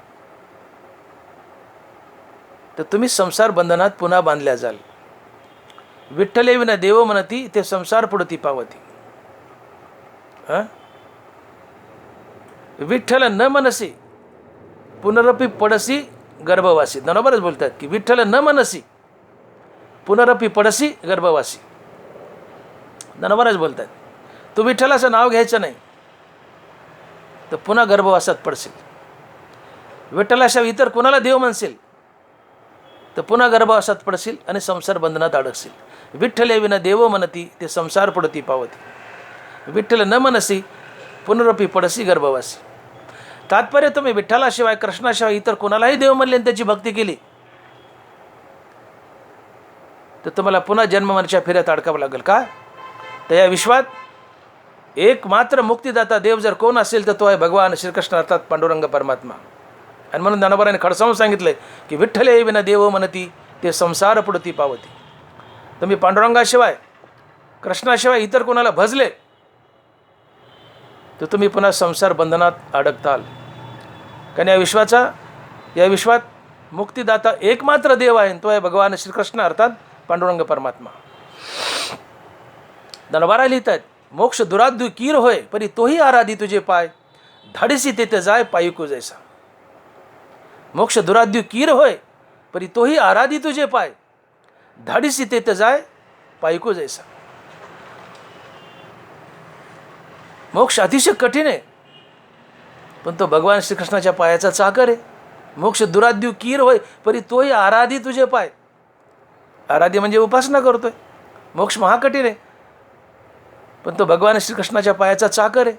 [SPEAKER 1] तर तुम्ही संसार बंधनात पुन्हा बांधल्या जाल. विठ्ठले विना देव म्हणती ते संसार पुढती पावती. विठ्ठल न मनसी पुनरपी पडसी गर्भवासी. बरोबरच बोलतात की विठ्ठल न मनसी पुनरपी पडसी गर्भवासी. बरोबरच बोलतात. तू विठ्ठलाचं नाव घ्यायचं नाही तर पुन्हा गर्भवासात पडशील. विठ्ठलाशिवाय इतर कुणाला देव म्हणशील तर पुन्हा गर्भवासात पडशील आणि संसार बंधनात अडकशील. विठ्ठले विना देव म्हणती ते संसार पडती पावती. विठ्ठल न मनसी पुनरपी पडसी गर्भवासी. तात्पर्य तुम्ही विठ्ठलाशिवाय कृष्णाशिवाय इतर कोणालाही देव म्हणले आणि त्याची भक्ती केली तर तुम्हाला पुन्हा जन्ममरणाच्या फेऱ्यात अडकावं लागेल. का? तर या विश्वात एकमात्र मुक्तिदाता देव जर कोण असेल तर तो आहे भगवान श्रीकृष्ण अर्थात पांडुरंग परमात्मा. आणि म्हणून ज्ञानोबाराने खडसावून सांगितलंय की विठ्ठले विना देव म्हणती ते संसार पुढती पावती. तुम्ही पांडुरंगाशिवाय कृष्णाशिवाय इतर कोणाला भजले तर तुम्ही पुन्हा संसार बंधनात अडकताल. कारण या विश्वात मुक्तिदाता एकमात्र देव आहे तो आहे भगवान श्रीकृष्ण अर्थात पांडुरंग परमात्मा. ज्ञानोबा लिहितात मोक्ष दुराद्यू कीर होय परी तोही आराधी तुझे पाय धाडीसी तेथे जाय पायिकू जैसा. मोक्ष दुराद्यू कीर होय परी तोही आराधी तुझे पाय धाडीसी तेथे जाय पायिकू जैसा. मोक्ष अतिशय कठीण आहे पण तो भगवान श्रीकृष्णाच्या पायाचा चाकर आहे. मोक्ष दुराद्यू कीर होय परी तोही आराधी तुझे पाय. आराधी म्हणजे उपासना करतोय. मोक्ष महाकठीण आहे पण तो भगवान श्रीकृष्णाच्या पायाचा चाकर आहे.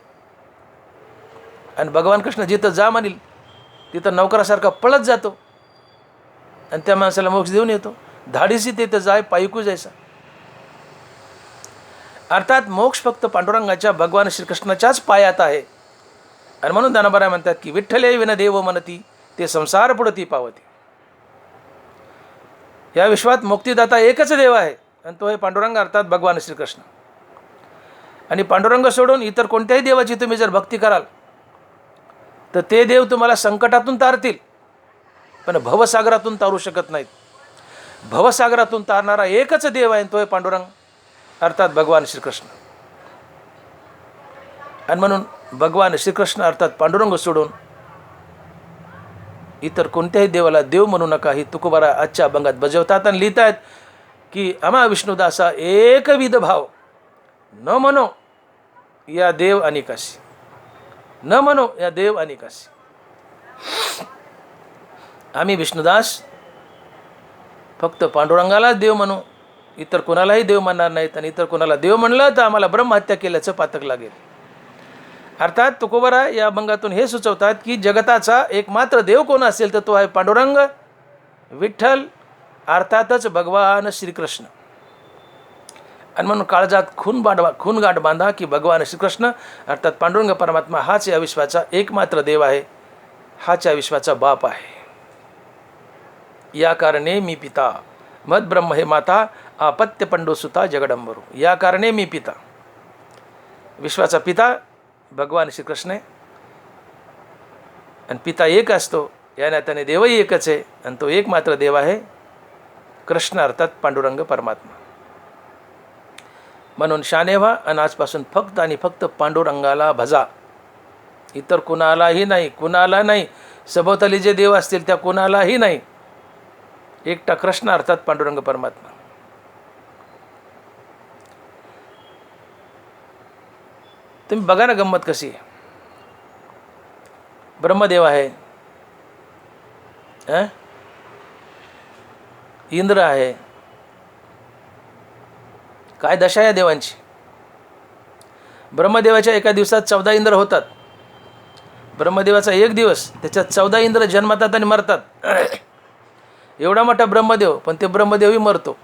[SPEAKER 1] आणि भगवान कृष्ण जिथं जा म्हणील तिथं नौकरासारखा पळत जातो आणि त्या माणसाला मोक्ष देऊन येतो. धाडीसी तिथं जाय पायिकू जैसा. अर्थात मोक्ष फक्त पांडुरंगाच्या भगवान श्रीकृष्णाच्याच पायात आहे. आणि म्हणून ज्ञानोबा म्हणतात की विठ्ठले विना देव म्हणती ते संसार पुढती पावती. या विश्वात मुक्तिदाता एकच देव आहे आणि तो आहे पांडुरंग अर्थात भगवान श्रीकृष्ण. आणि पांडुरंग सोडून इतर कोणत्याही देवाची तुम्ही जर भक्ती कराल तर ते देव तुम्हाला संकटातून तारतील पण भवसागरातून तारू शकत नाहीत. भवसागरातून तारणारा एकच देव आहे तो आहे पांडुरंग अर्थात भगवान श्रीकृष्ण. आणि म्हणून भगवान श्रीकृष्ण अर्थात पांडुरंग सोडून इतर कोणत्याही देवाला देव म्हणू नका ही तुकोबारा आजच्या अभंगात बजावतात. आणि लिहितात की आम्हा विष्णुदासा एकविध भाव न म्हणो या देव अनेकाशी. न म्हणो या देव अनेकाशी. आम्ही विष्णुदास फक्त पांडुरंगालाच देव म्हणू इतर कोणालाही देव म्हणणार नाहीत. आणि इतर कोणाला देव म्हणलं तर आम्हाला ब्रह्महत्या केल्याचं पातक लागेल. अर्थात तुकोबारा या अभंगातून हे सुचवतात की जगताचा एकमात्र देव कोण असेल तर तो आहे पांडुरंग विठ्ठल अर्थातच भगवान श्रीकृष्ण. आणि म्हणून काळजात खून गाठ बांधा की भगवान श्रीकृष्ण अर्थात पांडुरंग परमात्मा हाच या विश्वाचा एकमात्र देव आहे, हाच या विश्वाचा बाप आहे. या कारणे मी पिता मद ब्रह्म हे माता आपत्य पंडोसुता जगडंबरू. या कारणे मी पिता. विश्वाचा पिता भगवान श्रीकृष्ण आहे आणि पिता एक असतो, या नात्याने देवही एकच आहे आणि तो एकमात्र देव आहे कृष्ण अर्थात पांडुरंग परमात्मा. म्हणून शाने व्हा आणि आजपासून फक्त आणि फक्त पांडुरंगाला भजा, इतर कुणालाही नाही, कुणाला नाही. सभोवताली जे देव असतील त्या कुणालाही नाही, एकटा कृष्ण अर्थात पांडुरंग परमात्मा. तुम्ही बघा ना गंमत कशी आहे. ब्रह्मदेव आहे, इंद्र आहे, काय दशा या देवांची. ब्रह्मदेवाच्या एका दिवसात 14 इंद्र होतात. ब्रह्मदेवाचा एक दिवस, त्याच्यात 14 इंद्र जन्मतात आणि मरतात. एवढा मोठा ब्रह्मदेव, पण ते ब्रह्मदेवही मरतो,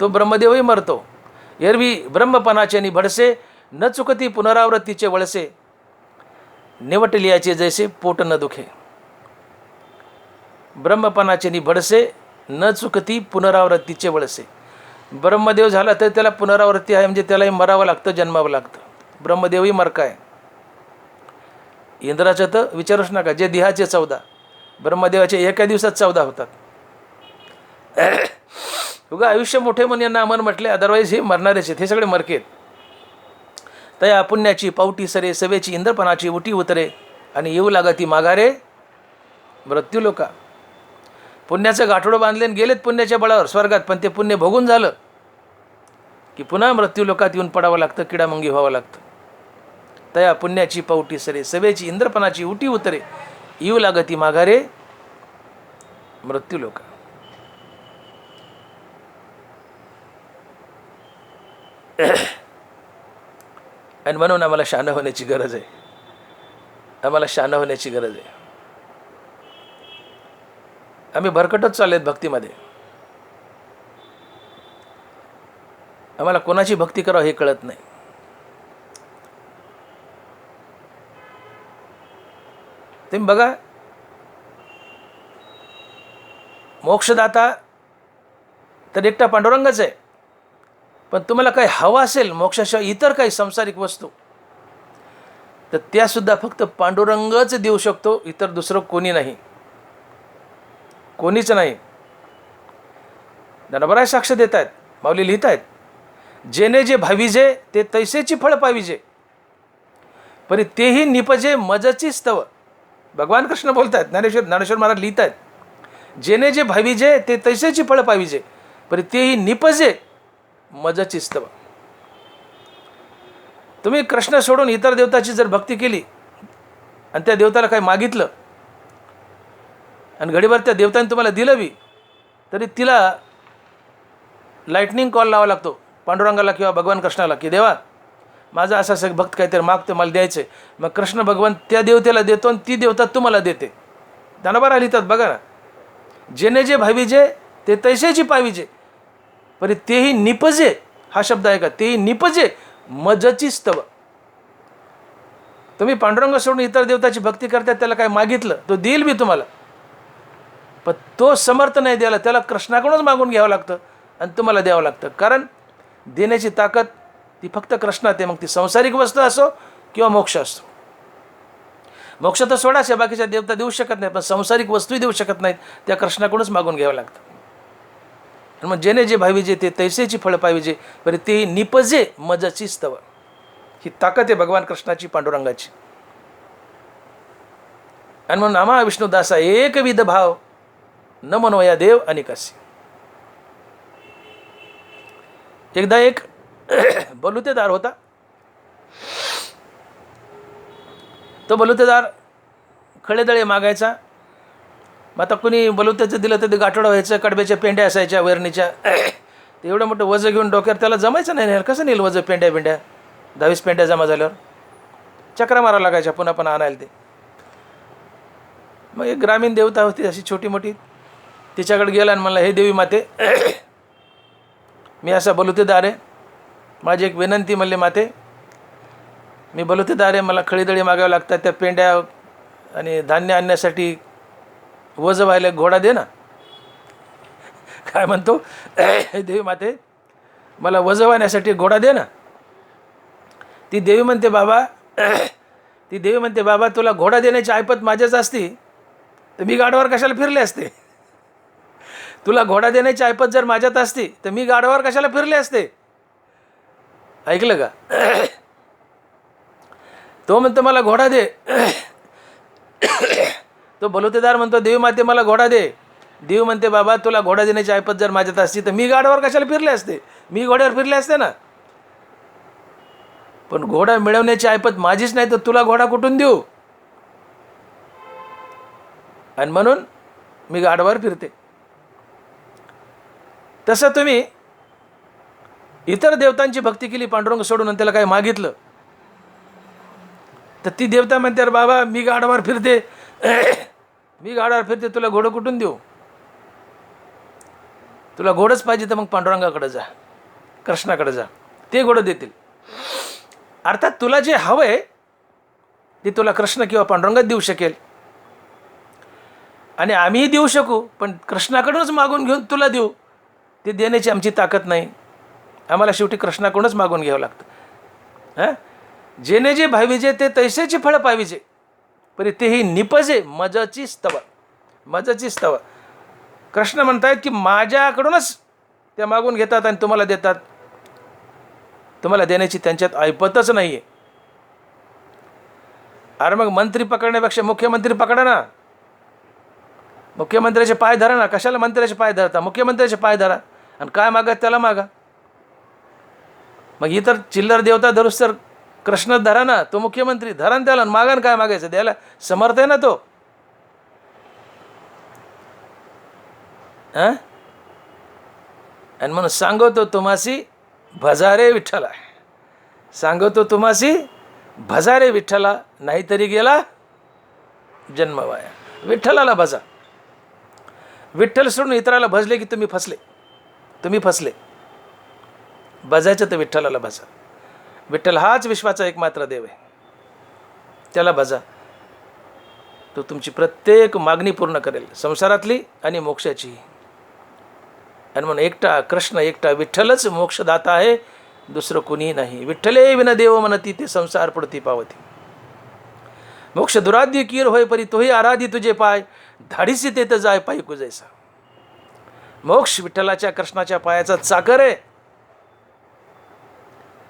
[SPEAKER 1] तो ब्रह्मदेवही मरतो. एरवी ब्रह्मपणाचे निभडसे न चुकती पुनरावृत्तीचे वळसे, निवटलियाचे जैसे पोट न दुखे. ब्रह्मपणाचे निभडसे न चुकती पुनरावृत्तीचे वळसे. ब्रह्मदेव झाला तर त्याला पुनरावृत्ती आहे, म्हणजे त्यालाही मरावं लागतं, जन्मावं लागतं. ब्रह्मदेवही मरकाय. इंद्राचं तर विचारूच नका, जे देहाचे 14, ब्रह्मदेवाचे एका दिवसात 14 होतात. उगा आयुष्य मोठे म्हणून यांना अमर म्हटले, अदरवाईज हे मरणारेच आहेत, हे सगळे मरकेत. तया पुण्याची पावटी सरे, सवेची इंद्रपणाची उटी उतरे, आणि येऊ लागती माघारे मृत्यू लोका. पुण्याचं गाठोडं बांधले आणि गेलेत पुण्याच्या बळावर स्वर्गात, पण ते पुण्य भोगून झालं की पुन्हा मृत्यू लोकात येऊन पडावं लागतं, किडामुंगी व्हावं लागतं. तया पुण्याची पावटी सरे, सवेची इंद्रपणाची उटी उतरे, येऊ लागती माघारे मृत्यू लोका. आणि म्हणून आम्हाला शहाणं होण्याची गरज आहे, आम्हाला शहाणं होण्याची गरज आहे. आम्ही भरकटच चाललेत भक्तीमध्ये. आम्हाला कोणाची भक्ती करावं हे कळत नाही. तुम्ही बघा, मोक्षदाता तर एकटा पांडुरंगच आहे, पण तुम्हाला काही हवं असेल मोक्षाशिवाय इतर काही सांसारिक वस्तू, तर त्यासुद्धा फक्त पांडुरंगच देऊ शकतो, इतर दुसरं कोणी नाही, कोणीच नाही. ज्ञानोबराय साक्ष देत आहेत, माऊली लिहित आहेत, जेने जे भाविजे ते तैसेची फळ पाविजे, परी तेही निपजे मजची स्तव. भगवान कृष्ण बोलत आहेत, ज्ञानेश्वर महाराज लिहित आहेत, जेने जे भाविजे ते तैसेची फळ पाविजे, परी तेही निपजे मजची स्तव. तुम्ही कृष्ण सोडून इतर देवताची जर भक्ती केली आणि त्या देवताला काही मागितलं आणि घडीभर त्या देवताने तुम्हाला दिलं बी, तरी तिला लाईटनिंग कॉल लावा लागतो पांडुरंगाला किंवा भगवान कृष्णाला, की देवा माझा असा भक्त काहीतरी मागतो, मला द्यायचं आहे. मग कृष्ण भगवान त्या देवतेला देतो आणि ती देवता तुम्हाला देते. ज्ञानोबा लिहितात बघा ना, जेने जे भाविजे ते तैसेची पाविजे, परी तेही निपजे, हा शब्द आहे का, तेही निपजे मजची स्तव. तुम्ही पांडुरंग सोडून इतर देवताची भक्ती करतात, त्याला काय मागितलं तो देईल बी तुम्हाला, पण तो समर्थ नाही द्यायला, त्याला कृष्णाकडूनच मागून घ्यावं लागतं आणि तुम्हाला द्यावं लागतं. कारण देण्याची ताकद ती फक्त कृष्णात आहे. मग ती संसारिक वस्तू असो किंवा मोक्ष असो. मोक्ष तर सोडाच आहे, बाकीच्या देवता देऊ शकत नाही, पण संसारिक वस्तूही देऊ शकत नाहीत, त्या कृष्णाकडूनच मागून घ्यावं लागतं. मग जेने जे भाविजे ते तैसेची फळ पाविजे, बरे ते निपजे मजची स्तव. ही ताकद आहे भगवान कृष्णाची, पांडुरंगाची. आणि म्हणून आम्हा विष्णुदासा एकविध भाव न मनोया देव अनिकासी. एकदा एक बलुतेदार होता. तो बलुतेदार खळेदळे मागायचा. मग आता कुणी बलुत्याचं दिलं तर ते गाठोडं व्हायचं, कडब्याच्या पेंड्या असायच्या वेरणीच्या. ते एवढं मोठं वजं घेऊन डोक्यावर त्याला जमायचं नाही. कसं नेल वजं, पेंड्या 10-20 पेंड्या जमा झाल्यावर चक्रा मारावं लागायच्या पुन्हा पण आणायला ते. मग एक ग्रामीण देवता होती अशी छोटी मोठी, तिच्याकडे गेला आणि म्हणला, हे देवी माते मी असा बलुतेदार आहे, माझी एक विनंती म्हणले माते, मी बलुतेदार आहे, मला खळीदळी मागावं लागतात, त्या पेंड्या आणि धान्य आणण्यासाठी वज व्हायला घोडा दे ना. काय म्हणतो, देवी माते मला वज वाहण्यासाठी घोडा दे ना. ती देवी म्हणते बाबा तुला घोडा देण्याची ऐपत माझ्याच असती तर मी गाढवावर कशाला फिरले असते. तुला घोडा देण्याची ऐपत जर माझ्यात असती तर मी गाढवावर कशाला फिरले असते. ऐकलं का. तो म्हणतो मला घोडा दे. तो बलुतेदार म्हणतो देवी माते मला घोडा दे. देव म्हणते बाबा तुला घोडा देण्याची ऐपत जर माझ्यात असती तर मी गाढवावर कशाला फिरले असते. मी घोड्यावर फिरले असते ना. पण घोडा मिळवण्याची ऐपत माझीच नाही तर तुला घोडा कुठून देऊ. आणि म्हणून मी गाढवावर फिरते. तसं तुम्ही इतर देवतांची भक्ती केली पांडुरंग सोडून आणि त्याला काय मागितलं तर ती देवता म्हणते बाबा मी गाढवावर फिरते, मी गाढवावर फिरते, तुला घोडं कुठून देऊ. तुला घोडंच पाहिजे तर मग पांडुरंगाकडे जा, कृष्णाकडे जा, ते घोडं देतील. अर्थात तुला जे हवं आहे ते तुला कृष्ण किंवा पांडुरंगात देऊ शकेल आणि आम्हीही देऊ शकू, पण कृष्णाकडूनच मागून घेऊन तुला देऊ ते देण्याची आमची ताकद नाही. आम्हाला शेवटी कृष्णाकडूनच मागून घ्यावं लागतं. जेणे जे भावीजे ते तैसेची फळं पाविजे, पण तेही निपजे मजची स्तव. मजची स्तव. कृष्ण म्हणतायत की माझ्याकडूनच त्या मागून घेतात आणि तुम्हाला देतात. तुम्हाला देण्याची त्यांच्यात ऐपतच नाही आहे. अरे मग मंत्री पकडण्यापेक्षा मुख्यमंत्री पकडा ना. मुख्यमंत्र्याचे पाय धरा ना. कशाला मंत्र्याचे पाय धरता. मुख्यमंत्र्याचे पाय धरा आणि काय मागा त्याला मागा. मग इतर चिल्लर देवता धरूस तर कृष्ण धरा ना. तो मुख्यमंत्री धरा ना त्याला, मागा ना. काय मागायचं, द्यायला समर्थ आहे ना तो. आणि म्हणून सांगतो तुम्हासी भजारे विठ्ठला. सांगतो तुम्हासी भजारे विठ्ठला, नाहीतरी गेला जन्म वाया. विठ्ठलाला भजा. विठ्ठल सोडून इतराला भजले की तुम्ही फसले. तुम्ही फसले. भजायचं तर विठ्ठलाला भजा. विठ्ठल हाच विश्वाचा एकमात्र देव आहे. त्याला भजा. तो तुमची प्रत्येक मागणी पूर्ण करेल, संसारातली आणि मोक्षाची. आणि म्हणून एकटा कृष्ण, एकटा विठ्ठलच मोक्षदाता आहे, दुसरं कुणीही नाही. विठ्ठले विन देव म्हणती ते संसार पडती पावती. मोक्ष दुराध्य कीर होय परी तोही आराधी तुझे पाय, धाडीसी तेथ जाय पायी कुजैसा. मोक्ष विठ्ठलाच्या कृष्णाच्या पायाचा चाकर आहे.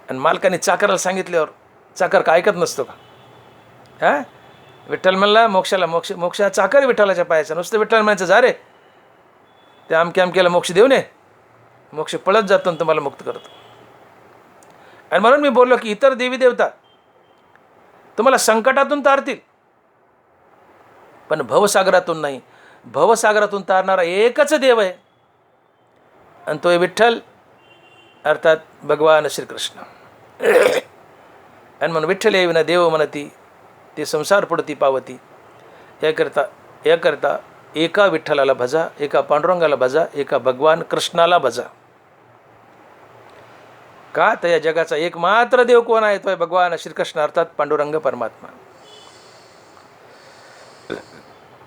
[SPEAKER 1] आणि मालकाने चाकराला सांगितल्यावर चाकर का ऐकत नसतो का. विठ्ठल म्हणला मोक्षाला मोक्षा चाकर विठ्ठलाच्या पायाचा. नुसतं विठ्ठल म्हणायचं जा रे त्या अमक्याला मोक्ष देऊ नये, मोक्ष पळत जातो आणि तुम्हाला मुक्त करतो. आणि म्हणून मी बोललो की इतर देवी देवता तुम्हाला संकटातून तारतील पण भवसागरातून नाही. भवसागरातून तारणारा एकच देव आहे आणि तो आहे विठ्ठल, अर्थात भगवान श्रीकृष्ण. आणि म्हणून विठ्ठले विना देव म्हणती ते संसार पडती पावती. याकरता एका विठ्ठलाला भजा, एका पांडुरंगाला भजा, एका भगवान कृष्णाला भजा. का तर या जगाचा एकमात्र देव कोण आहे, तो आहे भगवान श्रीकृष्ण, अर्थात पांडुरंग परमात्मा.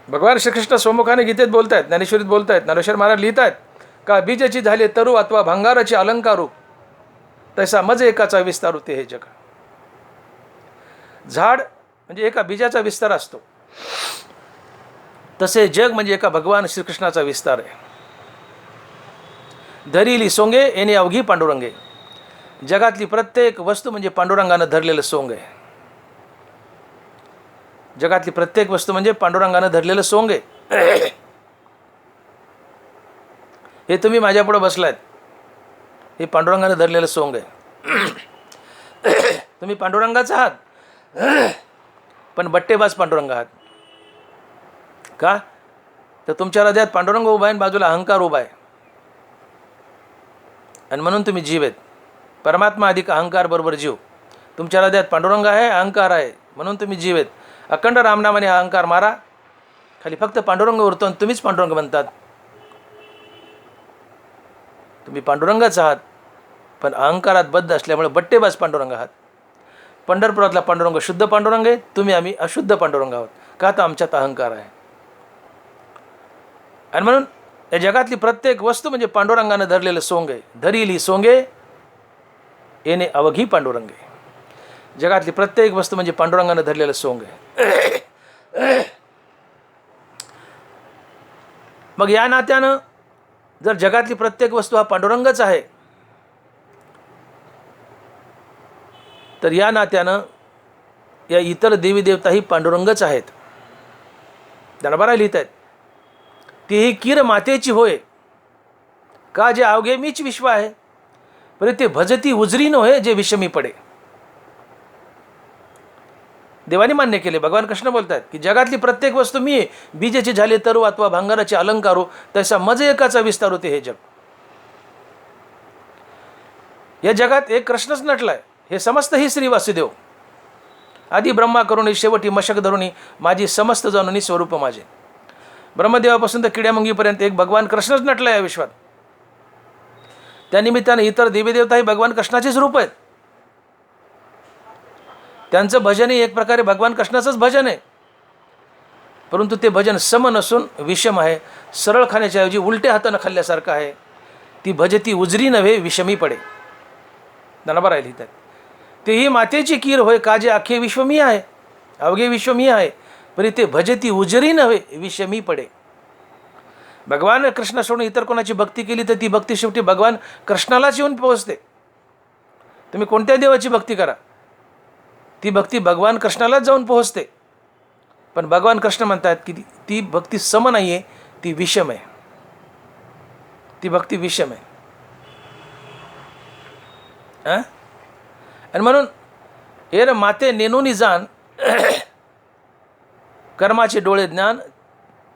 [SPEAKER 1] भगवान श्रीकृष्ण स्वमुखाने गीतेत बोलतायत, ज्ञानेश्वरीत बोलतायत, ज्ञानेश्वर महाराज लिहितायत का बीजाची झाले तरु अथवा भंगाराची अलंकारू, तसा मज एकाचा विस्तारू ते हे जग. झाड म्हणजे एका बीजाचा विस्तार असतो, तसे जग म्हणजे एका भगवान श्रीकृष्णाचा विस्तार आहे. धरिली सोंगे येणे अवघी पांडुरंगे. जगातली प्रत्येक वस्तू म्हणजे पांडुरंगानं धरलेलं सोंग आहे. जगातली प्रत्येक वस्तू म्हणजे पांडुरंगानं धरलेलं सोंग आहे. हे तुम्ही माझ्यापुढे बसलायत, हे पांडुरंगानं धरलेलं सोंग आहे. तुम्ही पांडुरंगाचा आहात पण बट्टेबाज पांडुरंग आहात. का तर तुमच्या हृदयात पांडुरंग उभा आहे, बाजूला अहंकार उभा आहे. आणि म्हणून तुम्ही जीव आहेत. परमात्मा अधिक अहंकार बरोबर जीव. तुमच्या हृदयात पांडुरंग आहे, अहंकार आहे, म्हणून तुम्ही जीव आहेत. अखंड रामनामाने अहंकार मारा, खाली फक्त पांडुरंग उरतो आणि तुम्हीच पांडुरंग बनतात. तुम्ही पांडुरंगच आहात. पण अहंकारात बद्ध असल्यामुळे बट्टेबाज पांडुरंग आहात. पंढरपुरातला पांडुरंग शुद्ध पांडुरंग आहे, तुम्ही आम्ही अशुद्ध पांडुरंग आहोत. का तर आमच्यात अहंकार आहे. आणि म्हणून या जगातली प्रत्येक वस्तू म्हणजे पांडुरंगानं धरलेलं सोंग आहे. धरिली सोंगे येणे अवघी पांडुरंगे. जगातली प्रत्येक वस्तू म्हणजे पांडुरंगानं धरलेलं सोंग आहे. मग या नात्यानं जर जगातली प्रत्येक वस्तू हा पांडुरंगच आहे, तर या नात्यानं या इतर देवी देवताही पांडुरंगच आहेत. दरबारा लिहित आहेत, तीही कीर मातेची होय, का जे अवघे मीच विश्व आहे, पण ते भजती उजरी नव्हे जे विषमी पडे. देवाने मान्य केले. भगवान कृष्ण बोलतात की जगातली प्रत्येक वस्तू मी आहे. बीजेचे झाले तरु अथवा भांगाराचे अलंकारो, तसा मज एकाचा विस्तार होते हे जग. या जगात एक कृष्णच नटलाय. हे समस्त ही श्री वासुदेव. आधी ब्रह्मा करुणी शेवटी मशक धरुणी, माझी समस्त जाणुनी स्वरूप माझे. ब्रह्मदेवापासून तर किड्यामुंगीपर्यंत एक भगवान कृष्णच नटला या विश्वात. त्यानिमित्ताने इतर देवीदेवताही भगवान कृष्णाचेच रूप आहेत. त्यांचं भजन हे एक प्रकारे भगवान कृष्णाचंच भजन आहे, परंतु ते भजन सम नसून विषम आहे. सरळ खाण्याच्या ऐवजी उलट्या हातानं खाल्ल्यासारखं आहे. ती भजती उजरी नव्हे विषमी पडे. दनाबारा लिहितात, तेही मातेची कीर होय, का जे अख्खे विश्व मी आहे, अवघे विश्व मी आहे, पण ते भजती उजरी नव्हे विषमी पडे. भगवान कृष्ण सोडून इतर कोणाची भक्ती केली तर ती भक्ती शेवटी भगवान कृष्णालाच येऊन पोहोचते. तुम्ही कोणत्या देवाची भक्ती करा, ती भक्ती भगवान कृष्णालाच जाऊन पोहोचते. पण भगवान कृष्ण म्हणतात की ती भक्ती सम नाही आहे, ती विषम आहे. ती भक्ती विषम आहे. आणि म्हणून एर माते नेनोनी जाण, कर्माचे डोळे ज्ञान,